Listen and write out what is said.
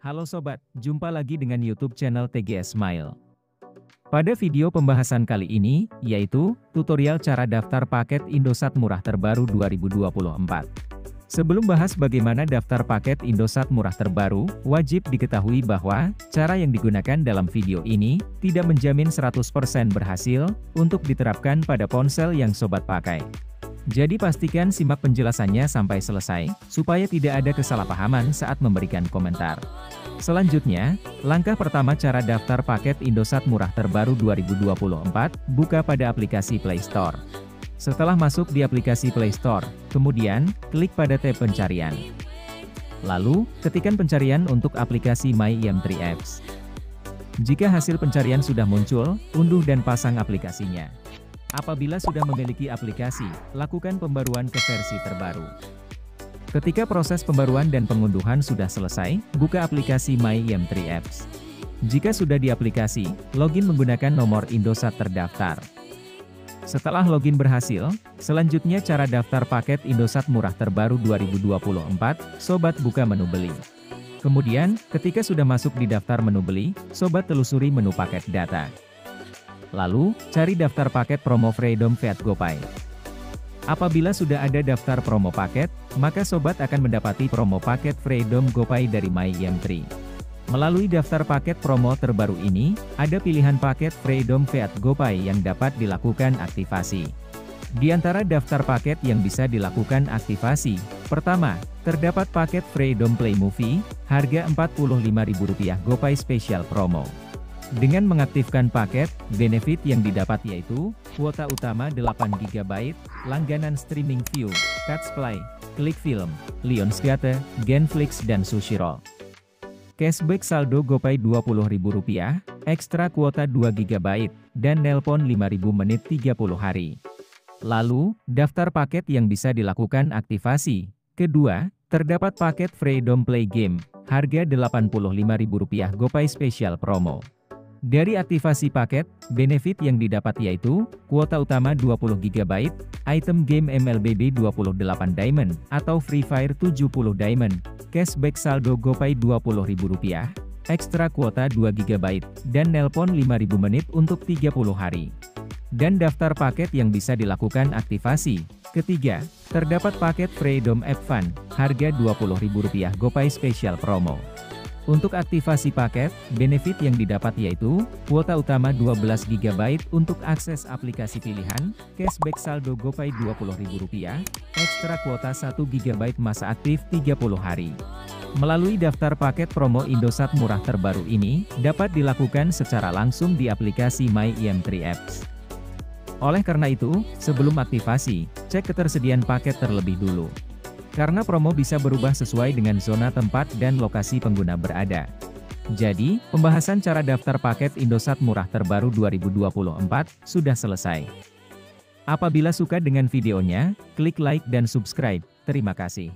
Halo sobat, jumpa lagi dengan YouTube channel TGS Smile. Pada video pembahasan kali ini, yaitu tutorial cara daftar paket Indosat murah terbaru 2024. Sebelum bahas bagaimana daftar paket Indosat murah terbaru, wajib diketahui bahwa cara yang digunakan dalam video ini tidak menjamin 100% berhasil untuk diterapkan pada ponsel yang sobat pakai. Jadi pastikan simak penjelasannya sampai selesai, supaya tidak ada kesalahpahaman saat memberikan komentar. Selanjutnya, langkah pertama cara daftar paket Indosat murah terbaru 2024, buka pada aplikasi Play Store. Setelah masuk di aplikasi Play Store, kemudian, klik pada tab pencarian. Lalu, ketikkan pencarian untuk aplikasi My IM3 Apps. Jika hasil pencarian sudah muncul, unduh dan pasang aplikasinya. Apabila sudah memiliki aplikasi, lakukan pembaruan ke versi terbaru. Ketika proses pembaruan dan pengunduhan sudah selesai, buka aplikasi My IM3 Apps. Jika sudah di aplikasi, login menggunakan nomor Indosat terdaftar. Setelah login berhasil, selanjutnya cara daftar paket Indosat murah terbaru 2024, sobat buka menu beli. Kemudian, ketika sudah masuk di daftar menu beli, sobat telusuri menu paket data. Lalu, cari daftar paket promo Freedom Fiat GoPay. Apabila sudah ada daftar promo paket, maka sobat akan mendapati promo paket Freedom GoPay dari My IM3. Melalui daftar paket promo terbaru ini, ada pilihan paket Freedom Fiat GoPay yang dapat dilakukan aktivasi. Di antara daftar paket yang bisa dilakukan aktivasi, pertama, terdapat paket Freedom Play Movie, harga Rp45.000 GoPay Special Promo. Dengan mengaktifkan paket, benefit yang didapat yaitu, kuota utama 8GB, langganan streaming view, Catch Play, Klik Film, Lionsgate, Genflix dan Sushiro. Cashback saldo GoPay Rp20.000, ekstra kuota 2GB, dan nelpon 5.000 menit 30 hari. Lalu, daftar paket yang bisa dilakukan aktivasi. Kedua, terdapat paket Freedom Play Game, harga Rp85.000 GoPay Special Promo. Dari aktivasi paket, benefit yang didapat yaitu, kuota utama 20GB, item game MLBB 28 Diamond, atau Free Fire 70 Diamond, cashback saldo GoPay Rp20.000, ekstra kuota 2GB, dan nelpon 5.000 menit untuk 30 hari. Dan daftar paket yang bisa dilakukan aktivasi. Ketiga, terdapat paket Freedom App Fun, harga Rp20.000 GoPay Special Promo. Untuk aktivasi paket, benefit yang didapat yaitu, kuota utama 12GB untuk akses aplikasi pilihan, cashback saldo GoPay Rp20.000, ekstra kuota 1GB masa aktif 30 hari. Melalui daftar paket promo Indosat murah terbaru ini, dapat dilakukan secara langsung di aplikasi My IM3 Apps. Oleh karena itu, sebelum aktivasi, cek ketersediaan paket terlebih dulu. Karena promo bisa berubah sesuai dengan zona tempat dan lokasi pengguna berada. Jadi, pembahasan cara daftar paket Indosat murah terbaru 2024 sudah selesai. Apabila suka dengan videonya, klik like dan subscribe. Terima kasih.